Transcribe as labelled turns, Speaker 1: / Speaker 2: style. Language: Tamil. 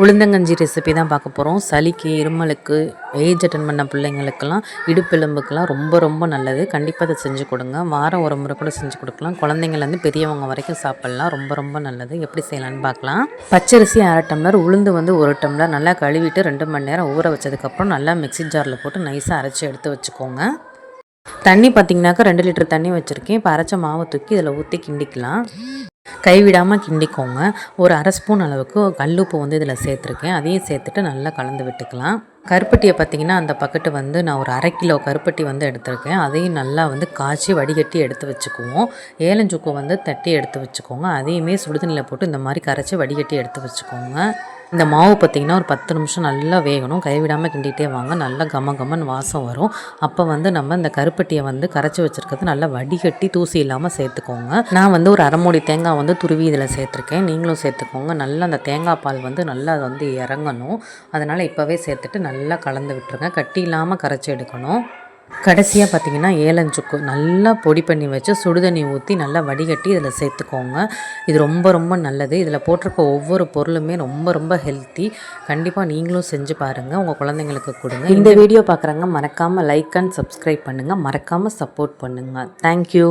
Speaker 1: உளுந்தங்கஞ்சி ரெசிபி தான் பார்க்க போகிறோம். சளிக்கு, இருமலுக்கு, ஏஜ் அட்டன் பண்ண பிள்ளைங்களுக்கெல்லாம், இடுப்பெலும்புக்கெல்லாம் ரொம்ப ரொம்ப நல்லது. கண்டிப்பாக அதை செஞ்சு கொடுங்க. வாரம் ஒரு முறை கூட செஞ்சு கொடுக்கலாம். குழந்தைங்கள்லேருந்து பெரியவங்க வரைக்கும் சாப்பிட்லாம். ரொம்ப ரொம்ப நல்லது. எப்படி செய்யலான்னு பார்க்கலாம். பச்சரிசி 1/2 டம்ளர், உளுந்து 1 டம்ளர் நல்லா கழுவிட்டு 2 மணி நேரம் ஊற வச்சதுக்கப்புறம் நல்லா மிக்ஸி ஜாரில் போட்டு நைஸாக அரைச்சி எடுத்து வச்சுக்கோங்க. தண்ணி பார்த்திங்கனாக்கா 2 லிட்டர் தண்ணி வச்சுருக்கேன். இப்போ அரைச்ச மாவை தூக்கி இதில் ஊற்றி கிண்டிக்கலாம். கைவிடாமல் கிண்டிக்கோங்க. ஒரு 1/2 ஸ்பூன் அளவுக்கு கல்லுப்பு இதில் சேர்த்துருக்கேன். அதையும் சேர்த்துட்டு நல்லா கலந்து விட்டுக்கலாம். கருப்பட்டியை பார்த்திங்கன்னா அந்த பக்கெட்டு நான் ஒரு 1/2 கிலோ கருப்பட்டி எடுத்திருக்கேன். அதையும் நல்லா காய்ச்சி வடிகட்டி எடுத்து வச்சுக்குவோம். ஏலஞ்சுக்கு தட்டி எடுத்து வச்சுக்கோங்க. அதையுமே சுடுதண்ணியில் போட்டு இந்த மாதிரி கரைச்சி வடிகட்டி எடுத்து வச்சுக்கோங்க. இந்த மாவு பார்த்திங்கன்னா ஒரு 10 நிமிஷம் நல்லா வேகணும். கைவிடாமல் கிண்டிகிட்டே வாங்க. நல்லா கமன்னு வாசம் வரும். அப்போ நம்ம இந்த கருப்பட்டியை கரைச்சி வச்சுருக்கிறது நல்லா வடிகட்டி தூசி இல்லாமல் சேர்த்துக்கோங்க. நான் ஒரு 1/2 மூடி தேங்காய் துருவி இதில் சேர்த்துருக்கேன். நீங்களும் சேர்த்துக்கோங்க. நல்லா அந்த தேங்காய் பால் நல்லா இறங்கணும். அதனால் இப்போவே சேர்த்துட்டு நல்லா கலந்து விட்டுருங்க. கட்டி இல்லாமல் கரைச்சி எடுக்கணும். கடைசியாக பார்த்திங்கன்னா ஏலஞ்சுக்கு நல்லா பொடி பண்ணி வச்சு சுடுதண்ணி ஊற்றி நல்லா வடிகட்டி இதில் சேர்த்துக்கோங்க. இது ரொம்ப ரொம்ப நல்லது. இதில் போட்டிருக்க ஒவ்வொரு பொருளுமே ரொம்ப ரொம்ப ஹெல்த்தி. கண்டிப்பாக நீங்களும் செஞ்சு பாருங்கள். உங்கள் குழந்தைங்களுக்கு கொடுங்க. இந்த வீடியோ பார்க்குறாங்க மறக்காமல் லைக் அண்ட் சப்ஸ்கிரைப் பண்ணுங்கள். மறக்காமல் சப்போர்ட் பண்ணுங்கள். தேங்க்யூ.